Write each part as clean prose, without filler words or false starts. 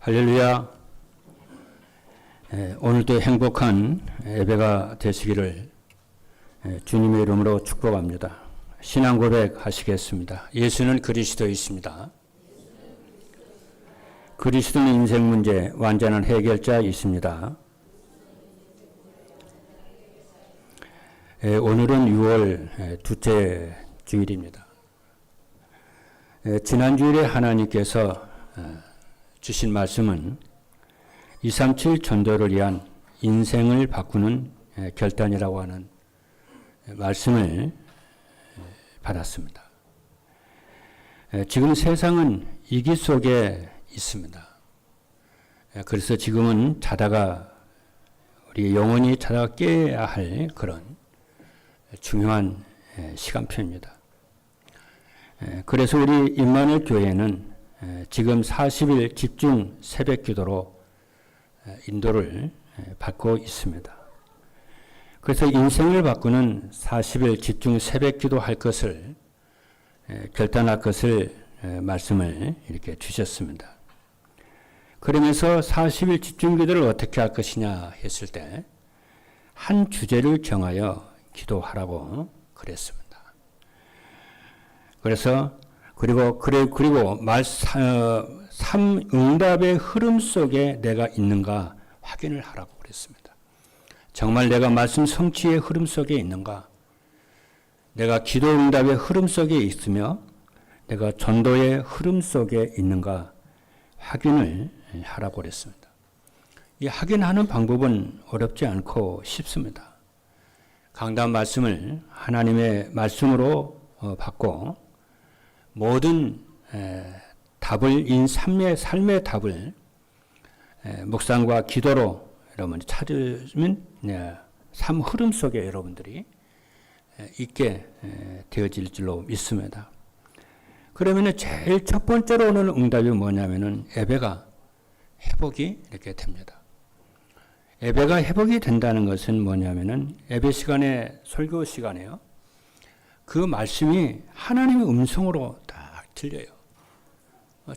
할렐루야. 오늘도 행복한 예배가 되시기를 주님의 이름으로 축복합니다. 신앙 고백 하시겠습니다. 예수는 그리스도이십니다. 그리스도는 인생 문제 완전한 해결자이십니다. 오늘은 6월 둘째 주일입니다. 지난 주일에 하나님께서 주신 말씀은 237 전도를 위한 인생을 바꾸는 결단이라고 하는 말씀을 받았습니다. 지금 세상은 위기 속에 있습니다. 그래서 지금은 자다가 우리 영혼이 자다가 깨야 할 그런 중요한 시간표입니다. 그래서 우리 임마누엘 교회는 지금 40일 집중 새벽 기도로 인도를 받고 있습니다. 그래서 인생을 바꾸는 40일 집중 새벽 기도 할 것을 결단할 것을 말씀을 이렇게 주셨습니다. 그러면서 40일 집중 기도를 어떻게 할 것이냐 했을 때 한 주제를 정하여 기도하라고 그랬습니다. 그래서 그리고 응답의 흐름 속에 내가 있는가 확인을 하라고 그랬습니다. 정말 내가 말씀 성취의 흐름 속에 있는가, 내가 기도 응답의 흐름 속에 있으며 내가 전도의 흐름 속에 있는가 확인을 하라고 그랬습니다. 이 확인하는 방법은 어렵지 않고 쉽습니다. 강단 말씀을 하나님의 말씀으로 받고 모든 답을 삶의 답을 묵상과 기도로 여러분 찾으면 삶 흐름 속에 여러분들이 있게 되어질 줄로 믿습니다. 그러면 제일 첫 번째로 오는 응답이 뭐냐면은 예배가 회복이 이렇게 됩니다. 예배가 회복이 된다는 것은 뭐냐면은 예배 시간에 설교 시간에요. 그 말씀이 하나님의 음성으로 딱 들려요.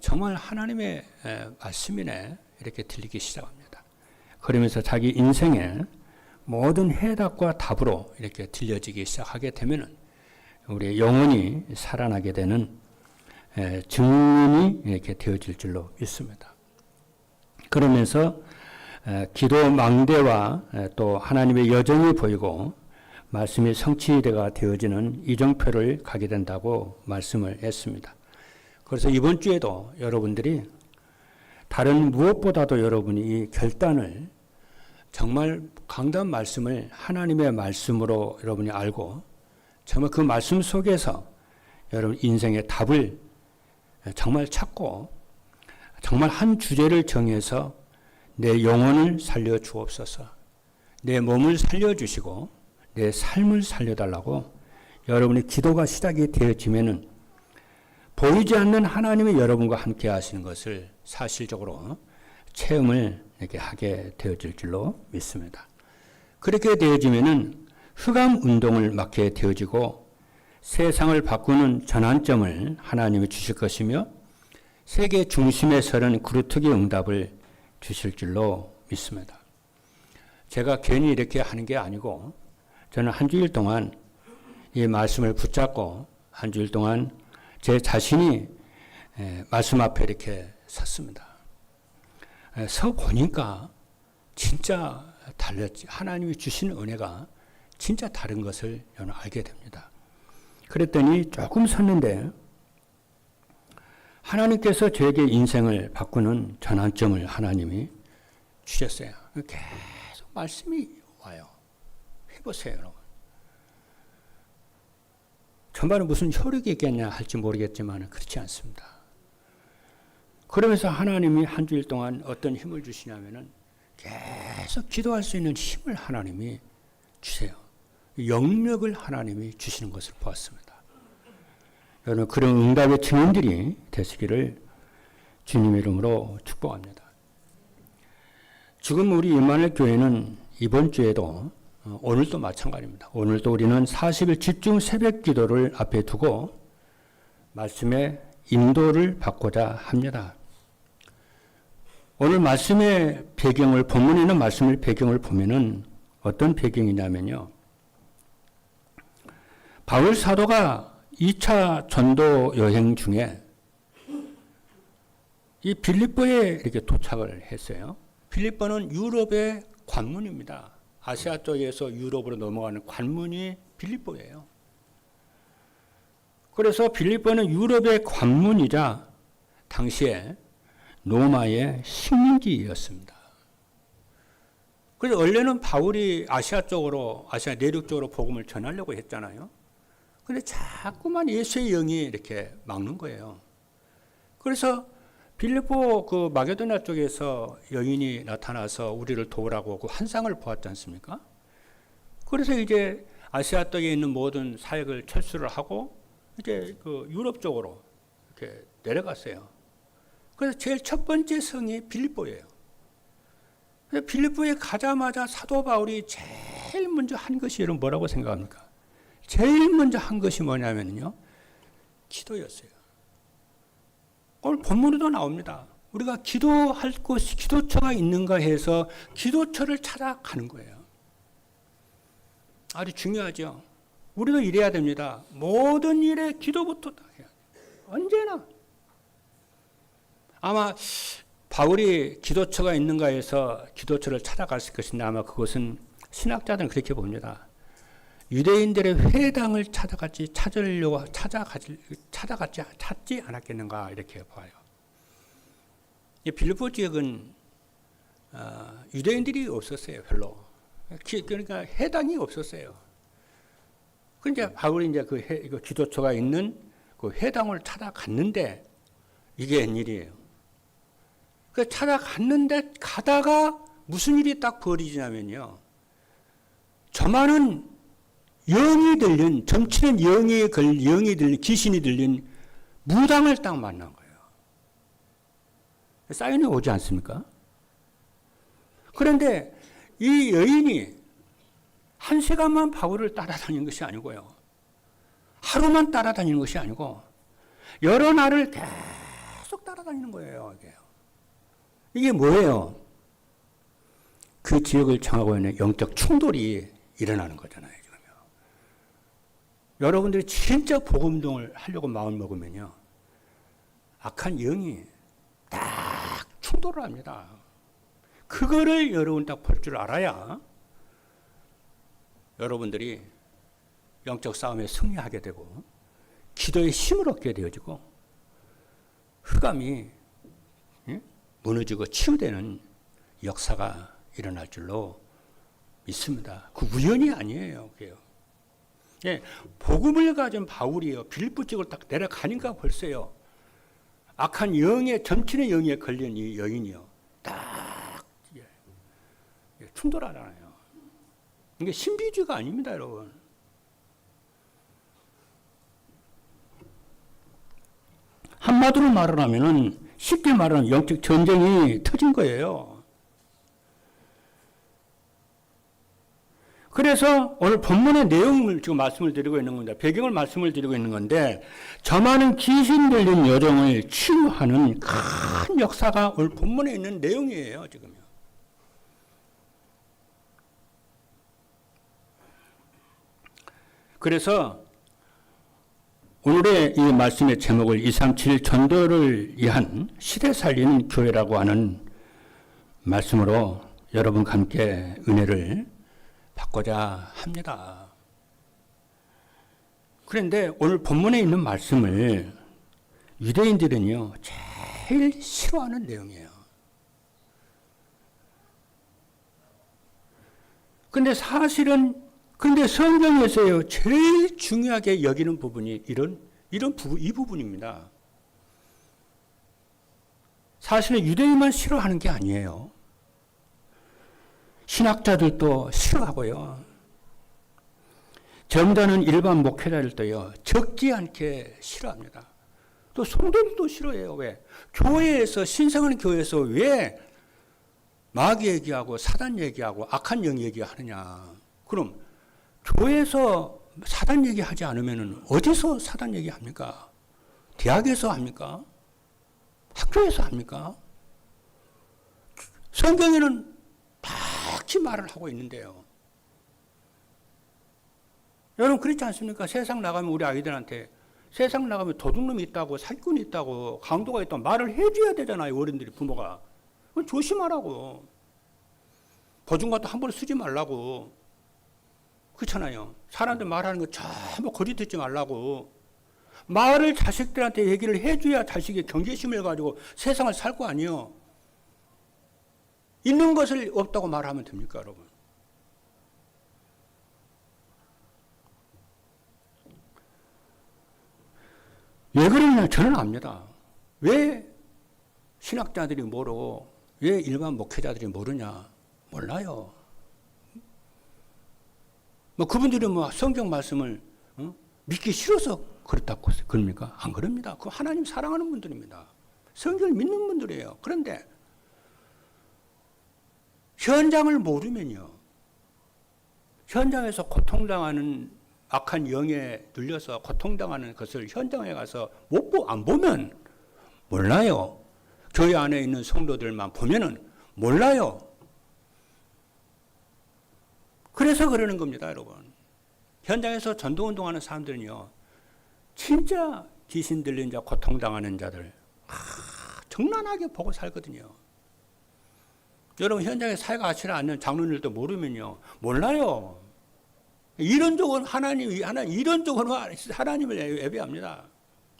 정말 하나님의 말씀이네 이렇게 들리기 시작합니다. 그러면서 자기 인생의 모든 해답과 답으로 이렇게 들려지기 시작하게 되면은 우리의 영혼이 살아나게 되는 증인이 이렇게 되어질 줄로 믿습니다. 그러면서 기도 망대와 또 하나님의 여정이 보이고 말씀이 성취가 되어지는 이정표를 가게 된다고 말씀을 했습니다. 그래서 이번 주에도 여러분들이 다른 무엇보다도 여러분이 이 결단을 정말 강단 말씀을 하나님의 말씀으로 여러분이 알고 정말 그 말씀 속에서 여러분 인생의 답을 정말 찾고 정말 한 주제를 정해서 내 영혼을 살려 주옵소서, 내 몸을 살려 주시고 내 삶을 살려달라고 여러분의 기도가 시작이 되어지면은 보이지 않는 하나님이 여러분과 함께 하시는 것을 사실적으로 체험을 이렇게 하게 되어질 줄로 믿습니다. 그렇게 되어지면은 흑암 운동을 막게 되어지고 세상을 바꾸는 전환점을 하나님이 주실 것이며 세계 중심에 서는 그루터기 응답을 주실 줄로 믿습니다. 제가 괜히 이렇게 하는 게 아니고 저는 한 주일 동안 이 말씀을 붙잡고 한 주일 동안 제 자신이 말씀 앞에 이렇게 섰습니다. 서 보니까 진짜 달랐지. 하나님이 주신 은혜가 진짜 다른 것을 저는 알게 됩니다. 그랬더니 조금 섰는데 하나님께서 저에게 인생을 바꾸는 전환점을 하나님이 주셨어요. 계속 말씀이 와요. 해보세요, 여러분. 전반에 무슨 효력이 있겠냐 할지 모르겠지만 그렇지 않습니다. 그러면서 하나님이 한 주일 동안 어떤 힘을 주시냐면은 계속 기도할 수 있는 힘을 하나님이 주세요. 영력을 하나님이 주시는 것을 보았습니다. 여러분 그런 응답의 증인들이 되시기를 주님의 이름으로 축복합니다. 지금 우리 임마누엘 교회는 이번 주에도 오늘도 마찬가지입니다. 오늘도 우리는 40일 집중 새벽 기도를 앞에 두고 말씀의 인도를 받고자 합니다. 오늘 말씀의 배경을, 본문에 있는 말씀의 배경을 보면은 어떤 배경이냐면요. 바울 사도가 2차 전도 여행 중에 이 빌립보에 이렇게 도착을 했어요. 빌립보는 유럽의 관문입니다. 아시아 쪽에서 유럽으로 넘어가는 관문이 빌립보예요. 그래서 빌립보는 유럽의 관문이자 당시에 로마의 식민지였습니다. 그래서 원래는 바울이 아시아 내륙 쪽으로 복음을 전하려고 했잖아요. 근데 자꾸만 예수의 영이 이렇게 막는 거예요. 그래서 빌립보 그 마게도냐 쪽에서 여인이 나타나서 우리를 도우라고 그 환상을 보았지 않습니까? 그래서 이제 아시아 쪽에 있는 모든 사역을 철수를 하고 이제 그 유럽 쪽으로 이렇게 내려갔어요. 그래서 제일 첫 번째 성이 빌립보예요. 그래서 빌립보에 가자마자 사도 바울이 제일 먼저 한 것이 여러분 뭐라고 생각합니까? 제일 먼저 한 것이 뭐냐면요. 기도였어요. 오늘 본문에도 나옵니다. 우리가 기도할 곳이 기도처가 있는가 해서 기도처를 찾아가는 거예요. 아주 중요하죠. 우리도 이래야 됩니다. 모든 일에 기도부터 해야 돼요. 언제나. 아마 바울이 기도처가 있는가 해서 기도처를 찾아갔을 것인데 아마 그것은 신학자들은 그렇게 봅니다. 유대인들의 회당을 찾지 않았겠는가 이렇게 봐요. 빌립보 지역은 유대인들이 없었어요, 별로. 그러니까 회당이 없었어요. 그런데 바울이 이제 그 기도처가 있는 그 회당을 찾아갔는데 이게 웬일이에요. 그 찾아갔는데 가다가 무슨 일이 딱 벌어지냐면요. 저만은 영이 들린, 점치는 영이 들린, 귀신이 들린 무당을 딱 만난 거예요. 사인이 오지 않습니까? 그런데 이 여인이 한 시간만 바울을 따라다니는 것이 아니고요. 하루만 따라다니는 것이 아니고 여러 날을 계속 따라다니는 거예요. 이게 뭐예요? 그 지역을 정하고 있는 영적 충돌이 일어나는 거잖아요. 여러분들이 진짜 복음동을 하려고 마음 먹으면요. 악한 영이 딱 충돌을 합니다. 그거를 여러분 딱 볼 줄 알아야 여러분들이 영적 싸움에 승리하게 되고 기도의 힘을 얻게 되어지고 흑암이 무너지고 치유되는 역사가 일어날 줄로 믿습니다. 그 우연이 아니에요. 그게요. 예, 복음을 가진 바울이요. 빌립보 쪽을 딱 내려가니까 벌써요. 악한 영에, 점치는 영에 걸린 이 여인이요. 딱 충돌하잖아요. 이게 신비주의가 아닙니다, 여러분. 한마디로 말을 하면은 쉽게 말하면 영적 전쟁이 터진 거예요. 그래서 오늘 본문의 내용을 지금 말씀을 드리고 있는 겁니다. 배경을 말씀을 드리고 있는 건데 저 많은 귀신 들린 여종을 치유하는 큰 역사가 오늘 본문에 있는 내용이에요. 지금요. 그래서 오늘의 이 말씀의 제목을 237 전도를 위한 시대 살리는 교회라고 하는 말씀으로 여러분과 함께 은혜를 받고자 합니다. 그런데 오늘 본문에 있는 말씀을 유대인들은요, 제일 싫어하는 내용이에요. 근데 사실은, 근데 성경에서요, 제일 중요하게 여기는 부분이 이 부분입니다. 사실은 유대인만 싫어하는 게 아니에요. 신학자들도 싫어하고요. 정다는 일반 목회자들도요, 적지 않게 싫어합니다. 또 성도들도 싫어해요. 왜? 교회에서, 신성한 교회에서 왜 마귀 얘기하고 사단 얘기하고 악한 영 얘기하느냐. 그럼 교회에서 사단 얘기하지 않으면 어디서 사단 얘기합니까? 대학에서 합니까? 학교에서 합니까? 성경에는 딱히 말을 하고 있는데요. 여러분 그렇지 않습니까? 세상 나가면 우리 아이들한테 세상 나가면 도둑놈이 있다고 사기꾼이 있다고 강도가 있다고 말을 해줘야 되잖아요. 어른들이 부모가. 조심하라고. 보증과도 함부로 쓰지 말라고. 그렇잖아요. 사람들 말하는 거 전부 거리 듣지 말라고. 말을 자식들한테 얘기를 해줘야 자식이 경계심을 가지고 세상을 살 거 아니에요. 있는 것을 없다고 말하면 됩니까, 여러분? 왜 그러냐? 저는 압니다. 왜 신학자들이 모르고 왜 일반 목회자들이 모르냐? 몰라요. 뭐 그분들이 뭐 성경 말씀을 믿기 싫어서 그렇다고 그럽니까? 안 그럽니다. 그 하나님 사랑하는 분들입니다. 성경을 믿는 분들이에요. 그런데 현장을 모르면요. 현장에서 고통당하는 악한 영에 눌려서 고통당하는 것을 현장에 가서 안 보면 몰라요. 교회 안에 있는 성도들만 보면은 몰라요. 그래서 그러는 겁니다, 여러분. 현장에서 전도운동하는 사람들은요, 진짜 귀신 들린 자, 고통당하는 자들, 정난하게 보고 살거든요. 여러분, 현장에 사회가 하지 않는 장로님들도 모르면요, 몰라요. 이론적으로 이론적으로 하나님을 예배합니다.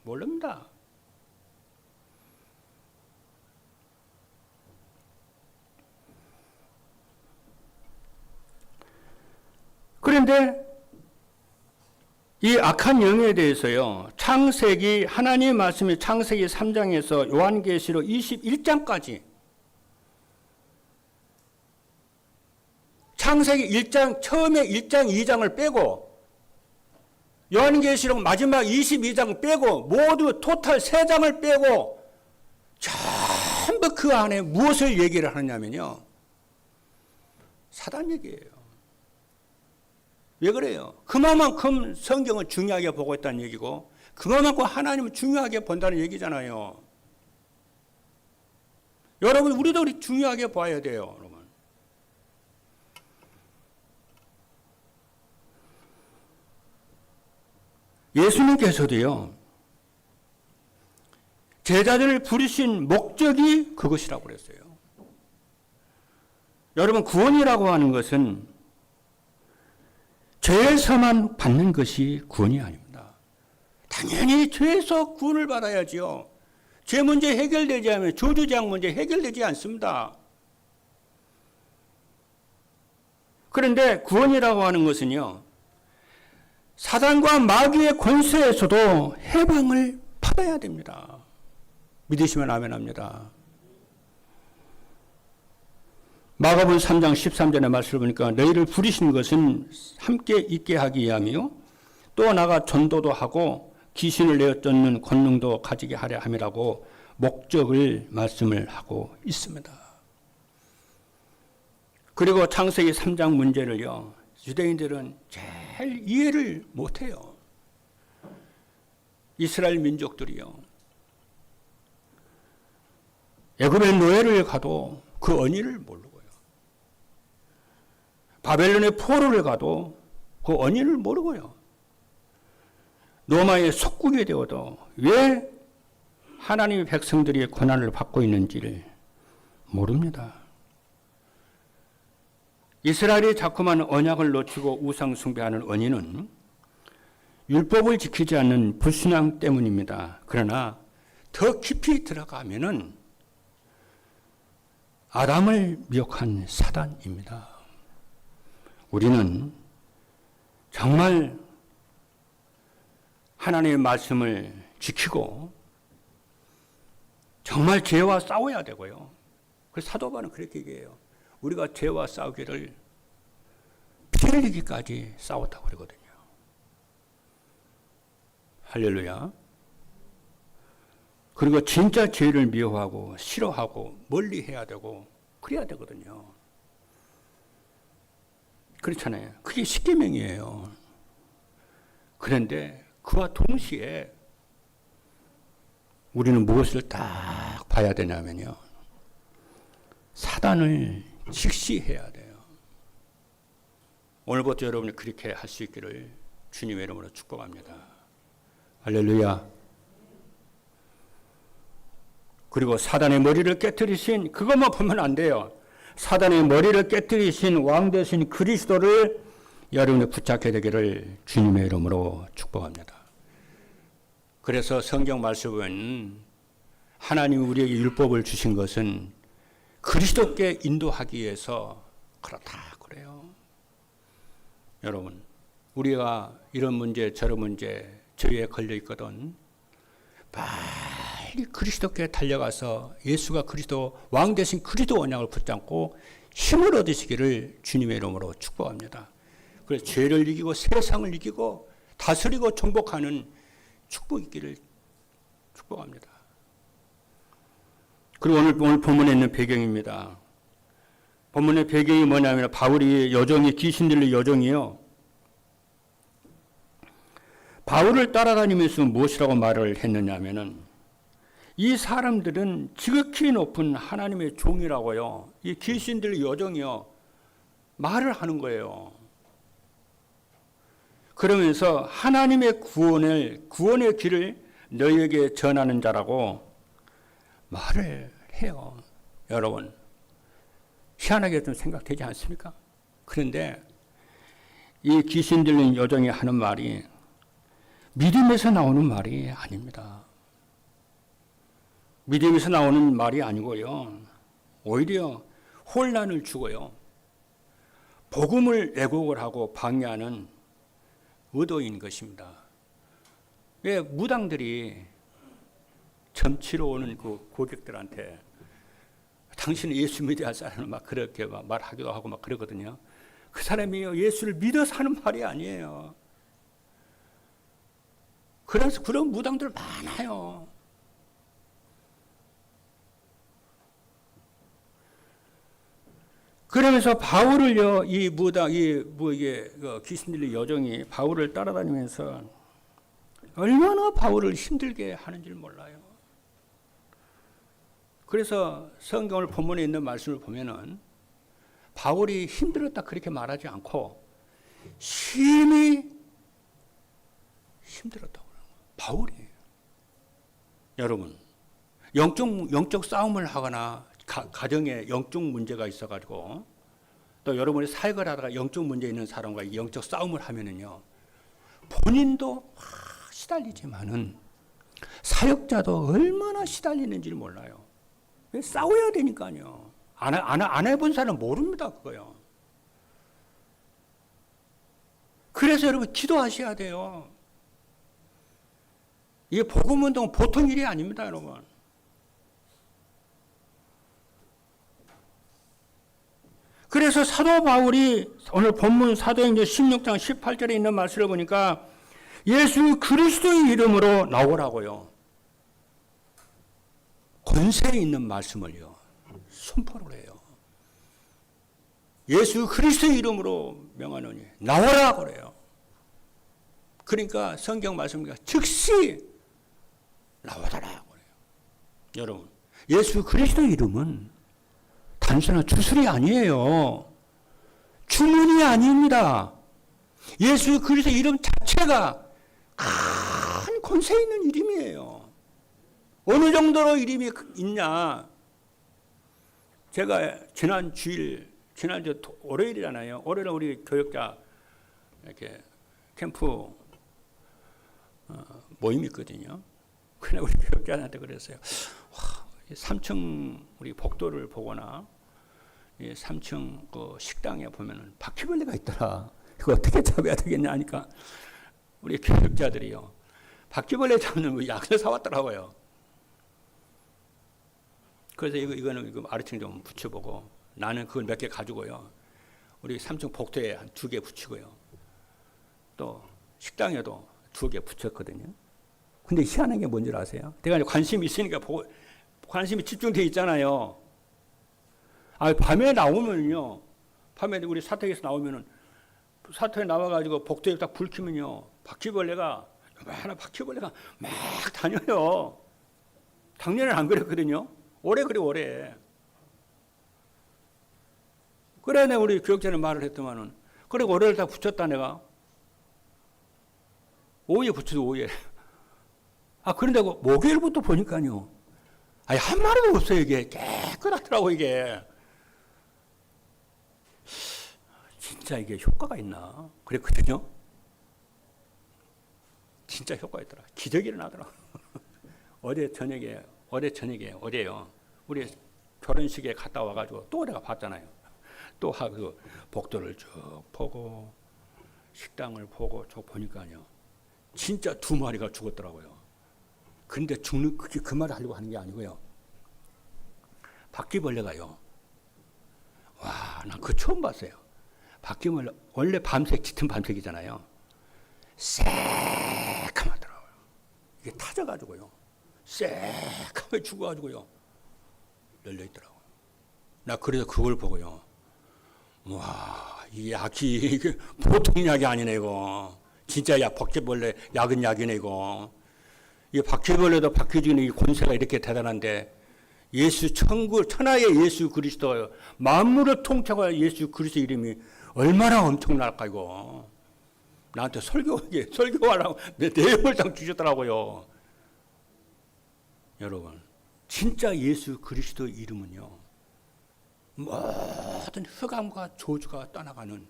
모릅니다. 그런데 이 악한 영에 대해서요, 창세기, 하나님의 말씀이 창세기 3장에서 요한계시록 21장까지 창세기 1장, 처음에 1장, 2장을 빼고 요한계시록 마지막 22장 빼고 모두 토탈 3장을 빼고 전부 그 안에 무엇을 얘기를 하느냐면요. 사단 얘기예요. 왜 그래요? 그만큼 성경을 중요하게 보고 있다는 얘기고 그만큼 하나님을 중요하게 본다는 얘기잖아요. 여러분, 우리도 중요하게 봐야 돼요. 여러분. 예수님께서도요, 제자들을 부르신 목적이 그것이라고 그랬어요. 여러분, 구원이라고 하는 것은 죄에서만 받는 것이 구원이 아닙니다. 당연히 죄에서 구원을 받아야지요. 죄 문제 해결되지 않으면 저주재앙 문제 해결되지 않습니다. 그런데 구원이라고 하는 것은요, 사단과 마귀의 권세에서도 해방을 받아야 됩니다. 믿으시면 아멘합니다. 마가복음 3장 13절의 말씀을 보니까 너희를 부르신 것은 함께 있게 하기 위함이요 또 나가 전도도 하고 귀신을 내어 쫓는 권능도 가지게 하려 함이라고 목적을 말씀을 하고 있습니다. 그리고 창세기 3장 문제를요, 유대인들은 제일 이해를 못해요. 이스라엘 민족들이요, 애굽의 노예를 가도 그 언의를 모르고요, 바벨론의 포로를 가도 그 언의를 모르고요, 로마의 속국이 되어도 왜 하나님의 백성들이 고난을 받고 있는지를 모릅니다. 이스라엘이 자꾸만 언약을 놓치고 우상 숭배하는 원인은 율법을 지키지 않는 불신앙 때문입니다. 그러나 더 깊이 들어가면은 아담을 미혹한 사단입니다. 우리는 정말 하나님의 말씀을 지키고 정말 죄와 싸워야 되고요. 그래서 사도 바울은 그렇게 얘기해요. 우리가 죄와 싸우기를 피 흘리기까지 싸웠다고 그러거든요. 할렐루야. 그리고 진짜 죄를 미워하고 싫어하고 멀리 해야 되고 그래야 되거든요. 그렇잖아요. 그게 십계명이에요. 그런데 그와 동시에 우리는 무엇을 딱 봐야 되냐면요, 사단 사단을 직시해야 돼요. 오늘부터 여러분이 그렇게 할 수 있기를 주님의 이름으로 축복합니다. 할렐루야. 그리고 사단의 머리를 깨뜨리신, 그것만 보면 안 돼요. 사단의 머리를 깨뜨리신 왕 되신 그리스도를 여러분이 붙잡게 되기를 주님의 이름으로 축복합니다. 그래서 성경 말씀은 하나님이 우리에게 율법을 주신 것은 그리스도께 인도하기 위해서 그렇다 그래요. 여러분, 우리가 이런 문제 저런 문제 저희에 걸려 있거든. 빨리 그리스도께 달려가서 예수가 그리스도 왕 되신 그리스도 언약을 붙잡고 힘을 얻으시기를 주님의 이름으로 축복합니다. 그래서 죄를 이기고 세상을 이기고 다스리고 정복하는 축복이 있기를 축복합니다. 그리고 오늘 본문에 있는 배경입니다. 본문의 배경이 뭐냐면 바울이 여정이 귀신 들린 여정이요. 바울을 따라다니면서 무엇이라고 말을 했느냐면은 이 사람들은 지극히 높은 하나님의 종이라고요. 이 귀신 들린 여정이요. 말을 하는 거예요. 그러면서 하나님의 구원의 길을 너희에게 전하는 자라고 말을 해요. 여러분, 희한하게 좀 생각되지 않습니까? 그런데 이 귀신 들린 여정이 하는 말이 믿음에서 나오는 말이 아닙니다. 믿음에서 나오는 말이 아니고요. 오히려 혼란을 주고요. 복음을 왜곡을 하고 방해하는 의도인 것입니다. 왜 무당들이 점치러 오는 그 고객들한테 당신은 예수 믿어야 할 사람은 막 그렇게 막 말하기도 하고 막 그러거든요. 그 사람이 예수를 믿어서 하는 말이 아니에요. 그래서 그런 무당들 많아요. 그러면서 바울을요, 이 무당, 이게 귀신 들린 여정이 바울을 따라다니면서 얼마나 바울을 힘들게 하는지 몰라요. 그래서 성경을 본문에 있는 말씀을 보면은 바울이 힘들었다 그렇게 말하지 않고 심히 힘들었다고 그러는 거예요. 바울이. 여러분, 영적 싸움을 하거나 가정에 영적 문제가 있어가지고 또 여러분이 사역을 하다가 영적 문제 있는 사람과 영적 싸움을 하면은요, 본인도 시달리지만은 사역자도 얼마나 시달리는지를 몰라요. 왜 싸워야 되니까요. 안 해본 사람은 모릅니다, 그거요. 그래서 여러분 기도하셔야 돼요. 이게 복음운동 보통 일이 아닙니다, 여러분. 그래서 사도 바울이 오늘 본문 사도행전 16장 18절에 있는 말씀을 보니까 예수 그리스도의 이름으로 나오라고요. 권세 있는 말씀을요, 선포를 해요. 예수 그리스도의 이름으로 명하노니 나오라 그래요. 그러니까 성경 말씀입니다. 즉시 나와달라 그래요. 여러분, 예수 그리스도의 이름은 단순한 주술이 아니에요. 주문이 아닙니다. 예수 그리스도 이름 자체가 큰 권세 있는 이름이에요. 어느 정도로 이름이 있냐. 제가 지난주 월요일이잖아요. 월요일에 우리 교역자 이렇게 캠프 모임이 있거든요. 그래 우리 교역자한테 그랬어요. 와, 3층 우리 복도를 보거나 3층 그 식당에 보면은 바퀴벌레가 있더라. 이거 어떻게 잡아야 되겠냐 하니까 우리 교육자들이요, 바퀴벌레 잡는 약을 사왔더라고요. 그래서 이거는 아래층 좀 붙여보고 나는 그걸 몇 개 가지고요, 우리 3층 복도에 한 2개 붙이고요, 또 식당에도 2개 붙였거든요. 근데 희한한 게 뭔지 아세요? 내가 관심이 있으니까 관심이 집중돼 있잖아요. 밤에 나오면요, 밤에 우리 사택에서 나오면은 사택에 나와가지고 복도에 딱 불 켜면요, 바퀴벌레가 막 다녀요. 작년에는 안 그랬거든요. 올해 그래, 올해. 그래 내가 우리 교육자는 말을 했더만은 그리고 오해를 다 붙였다 내가. 오해 붙여도 오해. 그런데 목요일부터 보니까요. 한 마리도 없어요 이게. 깨끗하더라고 이게. 진짜 이게 효과가 있나? 그랬거든요. 진짜 효과 있더라. 기적이 일어나더라. 어제요. 우리 결혼식에 갔다 와가지고 또 내가 봤잖아요. 또 그 복도를 쭉 보고 식당을 보고 저 보니까요. 진짜 2마리가 죽었더라고요. 근데 죽는 그 말을 하려고 하는 게 아니고요. 바퀴벌레가요. 와, 난 그거 처음 봤어요. 바퀴벌레 원래 밤색 짙은 밤색이잖아요. 새카맣더라고요. 이게 타져가지고요. 새카맣게 죽어가지고요. 열려있더라고요. 나 그래서 그걸 보고요. 와, 이 약이 이게 보통 약이 아니네 이거. 진짜 바퀴벌레 약은 약이네 이거. 이 바퀴벌레도 바퀴지는 이 권세가 이렇게 대단한데 천하의 예수 그리스도 만물을 통치하고 예수 그리스도 이름이 얼마나 엄청날까 이거. 나한테 설교하라고 내 내용을 딱 주셨더라고요. 여러분 진짜 예수 그리스도 이름은요. 모든 흑암과 저주가 떠나가는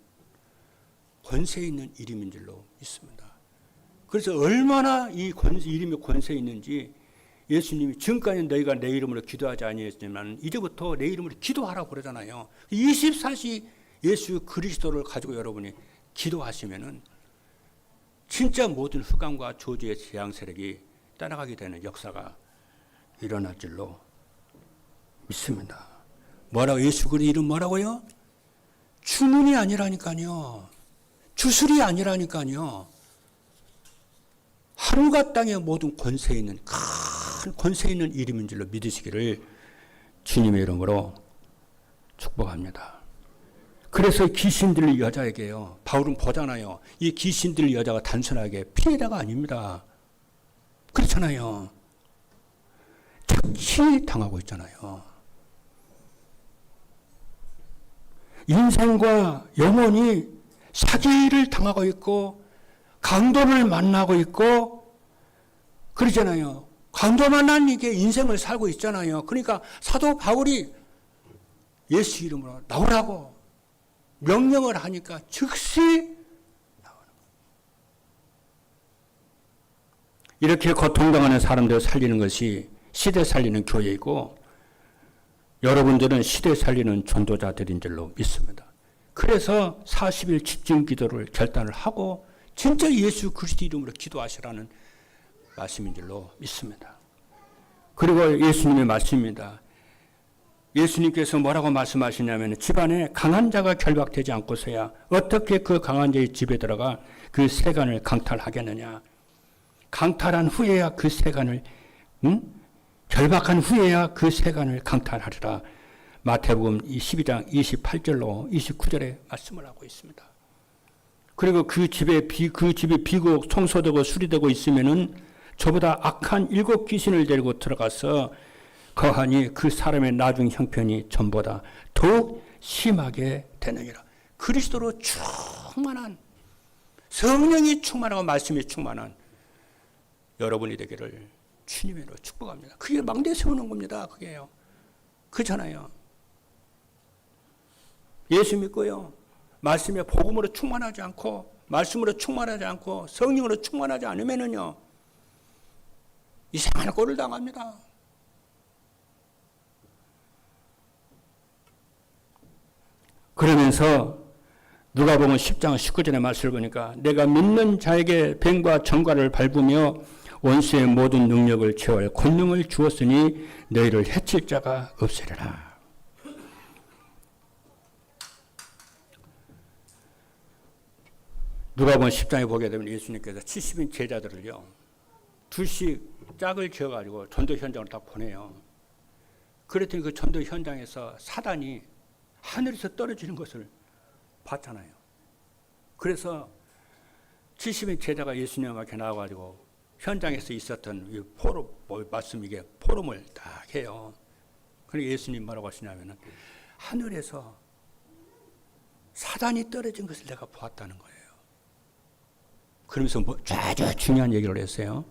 권세 있는 이름인 줄로 믿습니다. 그래서 얼마나 이 이름이 권세 있는지 예수님이 지금까지 너희가 내 이름으로 기도하지 아니했지만 이제부터 내 이름으로 기도하라고 그러잖아요. 24시 예수 그리스도를 가지고 여러분이 기도하시면은 진짜 모든 흑암과 저주의 재앙 세력이 떠나가게 되는 역사가 일어날 줄로 믿습니다. 뭐라고 예수 그리스도 이름 뭐라고요? 주문이 아니라니까요. 주술이 아니라니까요. 하늘과 땅의 모든 권세 있는 큰 권세 있는 이름인 줄로 믿으시기를 주님의 이름으로 축복합니다. 그래서 귀신들 여자에게요. 바울은 보잖아요. 이 귀신들 여자가 단순하게 피해자가 아닙니다. 그렇잖아요. 착취 당하고 있잖아요. 인생과 영혼이 사기를 당하고 있고 강도를 만나고 있고 그러잖아요. 강도 만난 이게 인생을 살고 있잖아요. 그러니까 사도 바울이 예수 이름으로 나오라고 명령을 하니까 즉시 나오는 거예요. 이렇게 고통당하는 사람들을 살리는 것이 시대 살리는 교회이고 여러분들은 시대 살리는 전도자들인 줄로 믿습니다. 그래서 40일 집중 기도를 결단을 하고 진짜 예수 그리스도 이름으로 기도하시라는 말씀인 줄로 믿습니다. 그리고 예수님의 말씀입니다. 예수님께서 뭐라고 말씀하시냐면 집안에 강한 자가 결박되지 않고서야 어떻게 그 강한 자의 집에 들어가 그 세간을 강탈하겠느냐. 강탈한 후에야 그 세간을 결박한 후에야 그 세간을 강탈하리라. 마태복음 12장 28절로 29절에 말씀을 하고 있습니다. 그리고 그 집에 비고 청소되고 수리되고 있으면은 저보다 악한 7 귀신을 데리고 들어가서 거하니 그 사람의 나중 형편이 전보다 더욱 심하게 되느니라. 그리스도로 충만한 성령이 충만하고 말씀이 충만한 여러분이 되기를 주님으로 축복합니다. 그게 망대 세우는 겁니다. 그게요. 그렇잖아요. 예수 믿고요. 말씀에 복음으로 충만하지 않고 말씀으로 충만하지 않고 성령으로 충만하지 않으면은요. 이상한 꼴을 당합니다. 그러면서 누가복음 10장 19절의 말씀을 보니까 내가 믿는 자에게 뱀과 정갈을 밟으며 원수의 모든 능력을 제어할 권능을 주었으니 너희를 해칠 자가 없으리라. 누가복음 10장에 보게 되면 예수님께서 70인 제자들을요. 2씩 짝을 지어가지고 전도 현장을 딱 보내요. 그랬더니 그 전도 현장에서 사단이 하늘에서 떨어지는 것을 봤잖아요. 그래서 70인 제자가 예수님 앞에 나와가지고 현장에서 있었던 이 말씀 이게 포럼을 딱 해요. 그러니까 예수님 뭐라고 하시냐면은 하늘에서 사단이 떨어진 것을 내가 보았다는 거예요. 그러면서 아주 중요한 얘기를 했어요.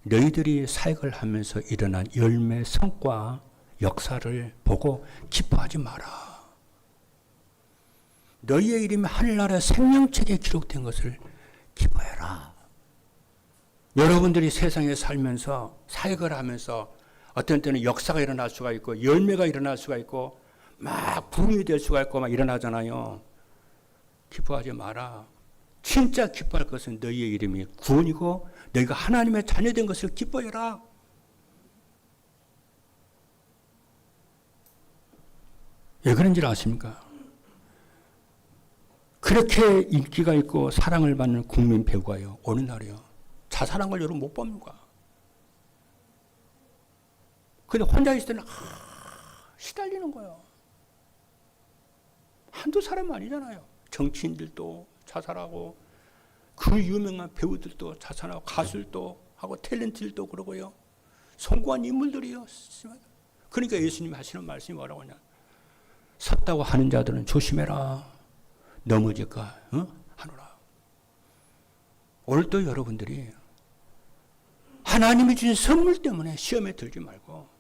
너희들이 사역을 하면서 일어난 열매, 성과, 역사를 보고 기뻐하지 마라. 너희의 이름이 하늘나라 생명책에 기록된 것을 기뻐해라. 여러분들이 세상에 살면서 사역을 하면서 어떤 때는 역사가 일어날 수가 있고 열매가 일어날 수가 있고 막 부흥이 될 수가 있고 막 일어나잖아요. 기뻐하지 마라. 진짜 기뻐할 것은 너희의 이름이 구원이고 너희가 하나님의 자녀된 것을 기뻐해라. 왜 그런지 아십니까? 그렇게 인기가 있고 사랑을 받는 국민 배우가요. 어느 날이요. 자살한 걸 여러분 못 봅니까? 근데 혼자 있을 때는 시달리는 거예요. 한두 사람 아니잖아요. 정치인들도 자살하고 그 유명한 배우들도 자살하고 가수들도 하고 탤런트들도 그러고요. 성공한 인물들이요. 그러니까 예수님 하시는 말씀이 뭐라고 하냐. 섰다고 하는 자들은 조심해라. 넘어질까 하노라. 오늘도 여러분들이 하나님이 주신 선물 때문에 시험에 들지 말고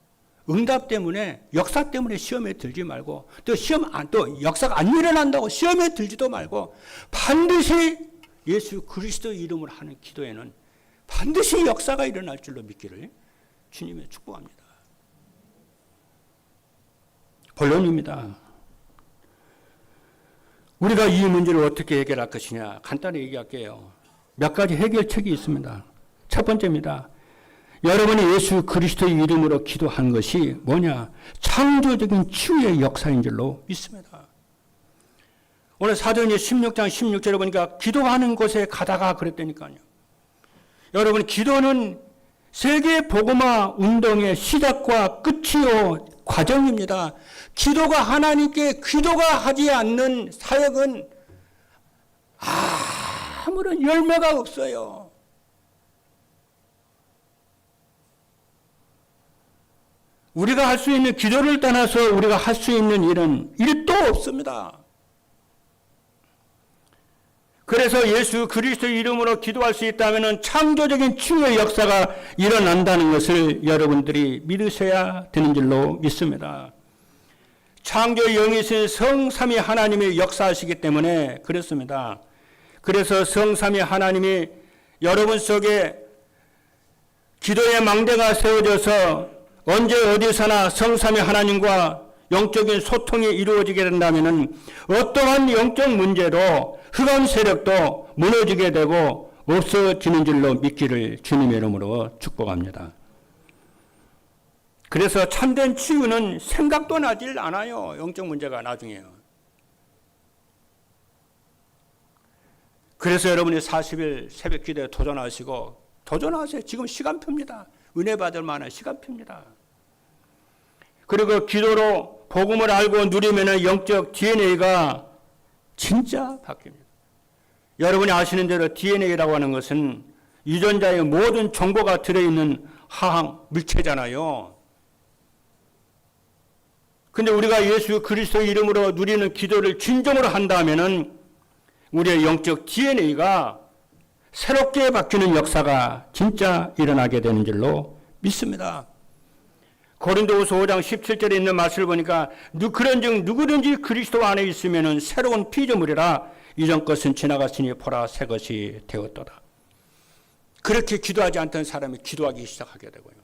응답 때문에 역사 때문에 시험에 들지 말고 또 역사가 안 일어난다고 시험에 들지도 말고 반드시 예수 그리스도 이름으로 하는 기도에는 반드시 역사가 일어날 줄로 믿기를 주님의 축복합니다. 본론입니다. 우리가 이 문제를 어떻게 해결할 것이냐 간단히 얘기할게요. 몇 가지 해결책이 있습니다. 첫 번째입니다. 여러분이 예수 그리스도의 이름으로 기도한 것이 뭐냐? 창조적인 치유의 역사인 줄로 믿습니다. 오늘 사도행전 16장 16절에 보니까 기도하는 곳에 가다가 그랬다니까요. 여러분 기도는 세계 복음화 운동의 시작과 끝이요 과정입니다. 기도가 하나님께 기도가 하지 않는 사역은 아무런 열매가 없어요. 우리가 할 수 있는 기도를 떠나서 우리가 할 수 있는 일은 일도 없습니다. 그래서 예수 그리스도의 이름으로 기도할 수 있다면 창조적인 치유의 역사가 일어난다는 것을 여러분들이 믿으셔야 되는 줄로 믿습니다. 창조 영이신 성삼위 하나님이 역사하시기 때문에 그렇습니다. 그래서 성삼위 하나님이 여러분 속에 기도의 망대가 세워져서 언제 어디서나 성삼위 하나님과 영적인 소통이 이루어지게 된다면 어떠한 영적 문제도 흑암 세력도 무너지게 되고 없어지는 줄로 믿기를 주님의 이름으로 축복합니다. 그래서 참된 치유는 생각도 나질 않아요. 영적 문제가 나중에요. 그래서 여러분이 40일 새벽 기도에 도전하세요. 지금 시간표입니다. 은혜 받을 만한 시간표입니다. 그리고 기도로 복음을 알고 누리면 영적 DNA가 진짜 바뀝니다. 여러분이 아시는 대로 DNA라고 하는 것은 유전자의 모든 정보가 들어있는 화학 물체잖아요. 근데 우리가 예수 그리스도의 이름으로 누리는 기도를 진정으로 한다면은 우리의 영적 DNA가 새롭게 바뀌는 역사가 진짜 일어나게 되는 줄로 믿습니다. 고린도후서 5장 17절에 있는 말씀을 보니까 그런즉 누구든지 그리스도 안에 있으면은 새로운 피조물이라 이전 것은 지나갔으니 보라 새 것이 되었도다. 그렇게 기도하지 않던 사람이 기도하기 시작하게 되고요.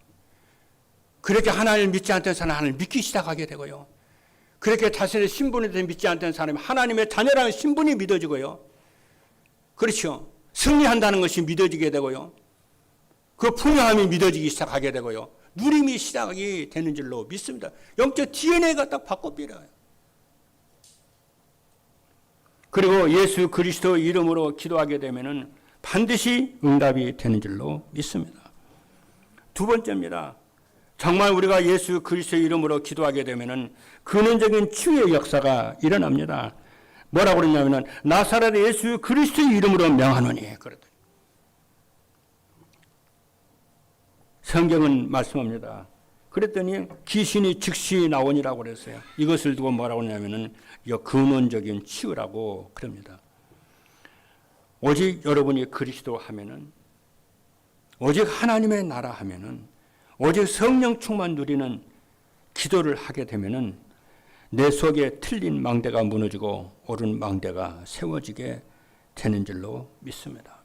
그렇게 하나님을 믿지 않던 사람은 하나님을 믿기 시작하게 되고요. 그렇게 자신의 신분에 대해 믿지 않던 사람이 하나님의 자녀라는 신분이 믿어지고요. 그렇죠. 승리한다는 것이 믿어지게 되고요. 그 풍요함이 믿어지기 시작하게 되고요. 누림이 시작이 되는 줄로 믿습니다. 영적 DNA가 딱 바꿔버려요. 그리고 예수 그리스도 이름으로 기도하게 되면은 반드시 응답이 되는 줄로 믿습니다. 두 번째입니다. 정말 우리가 예수 그리스도의 이름으로 기도하게 되면은 근원적인 치유의 역사가 일어납니다. 뭐라고 그러냐면은 나사렛 예수 그리스도의 이름으로 명하노니 그러더니 성경은 말씀합니다. 그랬더니 귀신이 즉시 나오니라고 그랬어요. 이것을 두고 뭐라고 하냐면은 근원적인 치유라고 그럽니다. 오직 여러분이 그리스도 하면은, 오직 하나님의 나라 하면은, 오직 성령 충만 누리는 기도를 하게 되면은 내 속에 틀린 망대가 무너지고 옳은 망대가 세워지게 되는 줄로 믿습니다.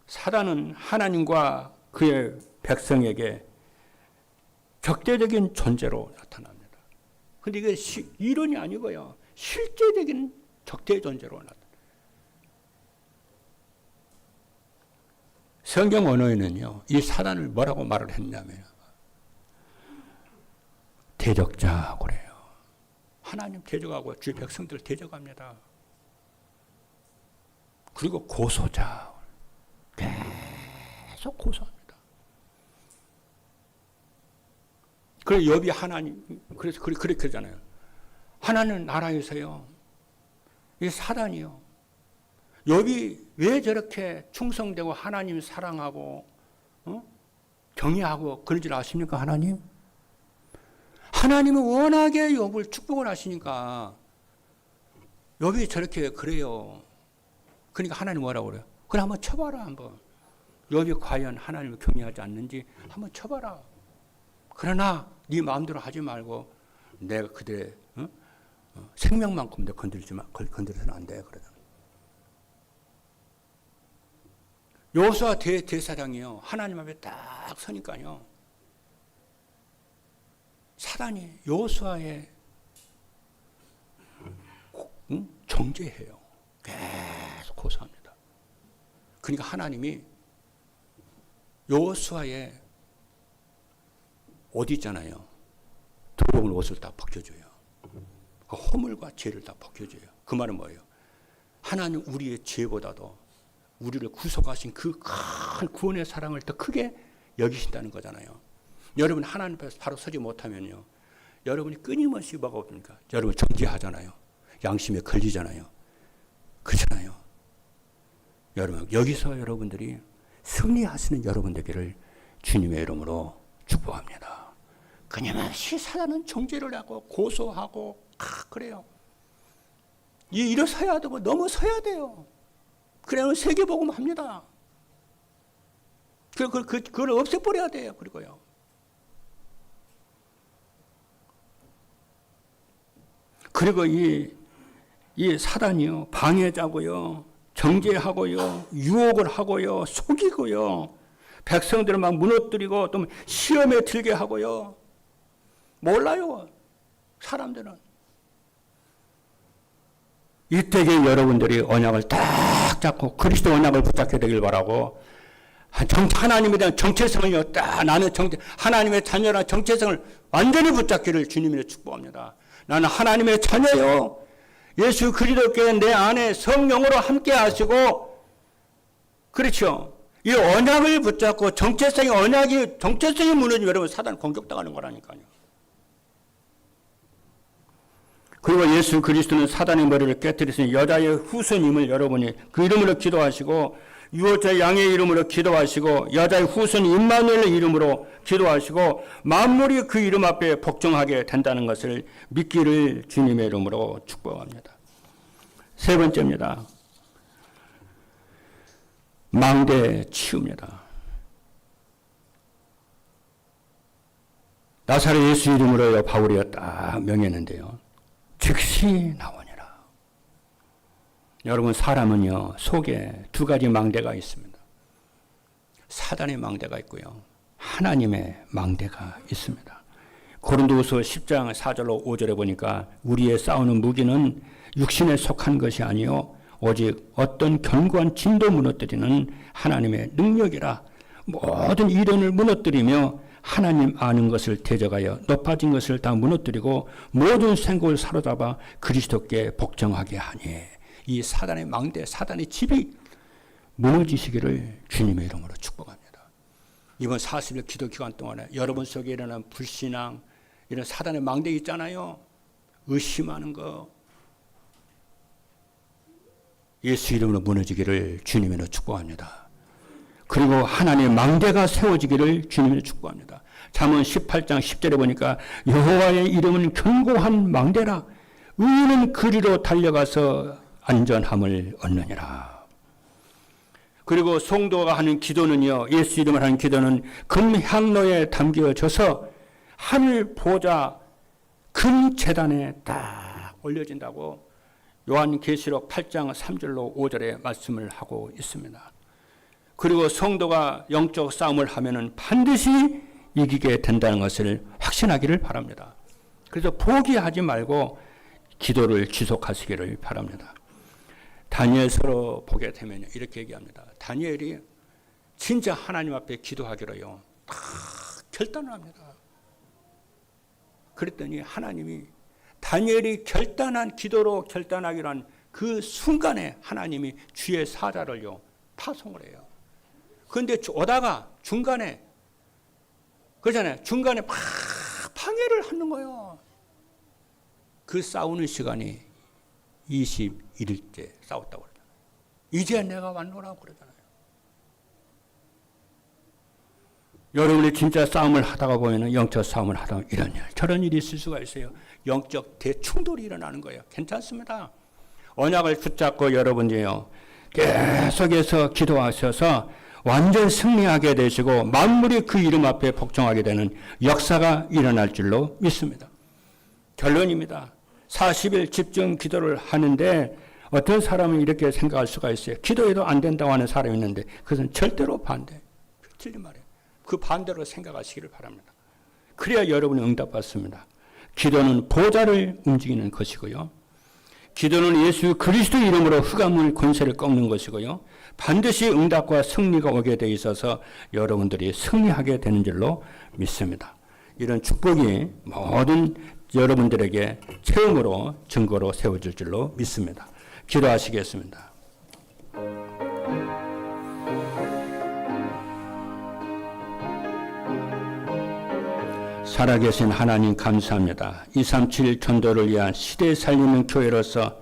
사단은 하나님과 그의 백성에게 적대적인 존재로 나타납니다. 그런데 이게 이론이 아니고요. 실제적인 적대 존재로 나타납니다. 성경 언어에는요, 이 사단을 뭐라고 말을 했냐면 대적자라고 그래요. 하나님 대적하고 주의 백성들 대적합니다. 그리고 고소자, 계속 고소합니다. 그래서 욥이 하나님, 그래서 그렇게 하잖아요. 하나님 나라에서요, 이 사단이요, 욥이 왜 저렇게 충성되고 하나님 사랑하고 경외하고 그런 줄 아십니까? 하나님은 워낙에 욥을 축복을 하시니까 욥이 저렇게 그래요. 그러니까 하나님 뭐라고 그래요? 그래 한번 쳐봐라. 한번 욥이 과연 하나님을 경외하지 않는지 한번 쳐봐라. 그러나 네 마음대로 하지 말고 내가 그들의 생명만큼도 건드려서는 안 돼. 그러잖아. 여호수아 대사장이요, 하나님 앞에 딱 서니까요, 사단이 여호수아의 정죄해요. 계속 고소합니다. 그러니까 하나님이 여호수아의 옷 있잖아요, 더러운 옷을 다 벗겨줘요. 그 허물과 죄를 다 벗겨줘요. 그 말은 뭐예요? 하나님 우리의 죄보다도 우리를 구속하신 그 큰 구원의 사랑을 더 크게 여기신다는 거잖아요. 여러분 하나님 앞에서 바로 서지 못하면요, 여러분이 끊임없이 뭐가 없습니까? 여러분 정죄하잖아요. 양심에 걸리잖아요. 그렇잖아요. 여러분 여기서 여러분들이 승리하시는 여러분 되기를 주님의 이름으로 축복합니다. 끊임없이 사단은 정죄를 하고 고소하고 그래요. 일어서야 되고 넘어서야 돼요. 그래야 세계복음 합니다. 그걸 없애버려야 돼요. 그리고요. 그리고 이 사단이요, 방해자고요, 정죄하고요, 유혹을 하고요, 속이고요, 백성들을 막 무너뜨리고 또 시험에 들게 하고요. 몰라요, 사람들은. 이때에 여러분들이 언약을 딱 잡고 그리스도 언약을 붙잡게 되길 바라고, 하나님에 대한 정체성을요, 딱 나는 하나님의 자녀라 정체성을 완전히 붙잡기를 주님으로 축복합니다. 나는 하나님의 자녀요. 예수 그리스도께 내 안에 성령으로 함께 하시고, 그렇죠. 이 언약을 붙잡고 정체성이 무너지면 여러분 사단 공격당하는 거라니까요. 그리고 예수 그리스도는 사단의 머리를 깨뜨리신 여자의 후손임을 여러분이 그 이름으로 기도하시고, 유월절 양의 이름으로 기도하시고, 여자의 후손 임마누엘의 이름으로 기도하시고, 만물이 그 이름 앞에 복종하게 된다는 것을 믿기를 주님의 이름으로 축복합니다. 세 번째입니다. 망대 치유입니다. 나사렛 예수 이름으로 바울이 딱 명했는데요, 즉시 나오니라. 여러분 사람은요, 속에 두 가지 망대가 있습니다. 사단의 망대가 있고요, 하나님의 망대가 있습니다. 고린도후서 10장 4절로 5절에 보니까 우리의 싸우는 무기는 육신에 속한 것이 아니요 오직 어떤 견고한 진도 무너뜨리는 하나님의 능력이라. 모든 이론을 무너뜨리며 하나님 아는 것을 대적하여 높아진 것을 다 무너뜨리고 모든 생각을 사로잡아 그리스도께 복종하게 하니. 이 사단의 망대, 사단의 집이 무너지시기를 주님의 이름으로 축복합니다. 이번 40일 기도 기간 동안에 여러분 속에 일어난 불신앙, 이런 사단의 망대 있잖아요. 의심하는 거, 예수 이름으로 무너지기를 주님으로 축복합니다. 그리고 하나님의 망대가 세워지기를 주님으로 축복합니다. 잠언 18장 10절에 보니까 여호와의 이름은 견고한 망대라. 의인은 그리로 달려가서 안전함을 얻느니라. 그리고 성도가 하는 기도는요, 예수 이름을 하는 기도는 금향로에 담겨져서 하늘 보좌 금 제단에 딱 올려진다고 요한계시록 8장 3절로 5절에 말씀을 하고 있습니다. 그리고 성도가 영적 싸움을 하면은 반드시 이기게 된다는 것을 확신하기를 바랍니다. 그래서 포기하지 말고 기도를 지속하시기를 바랍니다. 다니엘서로 보게 되면 이렇게 얘기합니다. 다니엘이 진짜 하나님 앞에 기도하기로요, 다 결단을 합니다. 그랬더니 하나님이 다니엘이 결단한 기도로 결단하기로 한 그 순간에 하나님이 주의 사자를요 파송을 해요. 그런데 오다가 중간에 그러잖아요. 중간에 막 방해를 하는 거예요. 그 싸우는 시간이 21일째 싸웠다고 그러잖아요. 이제 내가 왔노라고 그러잖아요. 여러분이 진짜 싸움을 하다가 보면 영적 싸움을 하다가 이런 일, 저런 일이 있을 수가 있어요. 영적 대충돌이 일어나는 거예요. 괜찮습니다. 언약을 붙잡고 여러분이요 계속해서 기도하셔서 완전 승리하게 되시고 만물이 그 이름 앞에 복종하게 되는 역사가 일어날 줄로 믿습니다. 결론입니다. 40일 집중 기도를 하는데 어떤 사람은 이렇게 생각할 수가 있어요. 기도해도 안 된다고 하는 사람이 있는데 그것은 절대로 반대. 틀린 말이에요. 그 반대로 생각하시기를 바랍니다. 그래야 여러분이 응답받습니다. 기도는 보좌를 움직이는 것이고요. 기도는 예수 그리스도 이름으로 흑암을 권세를 꺾는 것이고요. 반드시 응답과 승리가 오게 돼 있어서 여러분들이 승리하게 되는 줄로 믿습니다. 이런 축복이 모든 여러분들에게 체험으로 증거로 세워질 줄로 믿습니다. 기도하시겠습니다. 살아계신 하나님 감사합니다. 237 전도를 위한 시대에 살리는 교회로서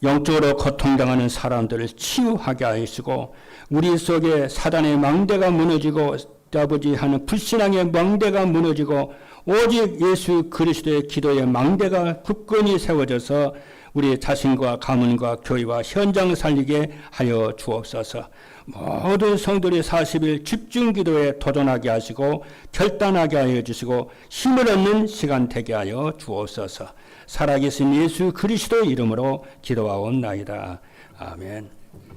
영적으로 고통당하는 사람들을 치유하게 하시고 우리 속에 사단의 망대가 무너지고 아버지 하는 불신앙의 망대가 무너지고 오직 예수 그리스도의 기도의 망대가 굳건히 세워져서 우리 자신과 가문과 교회와 현장 살리게 하여 주옵소서. 모든 성도들이 40일 집중 기도에 도전하게 하시고 결단하게 하여 주시고 힘을 얻는 시간 되게 하여 주옵소서. 살아계신 예수 그리스도 이름으로 기도하옵나이다. 아멘.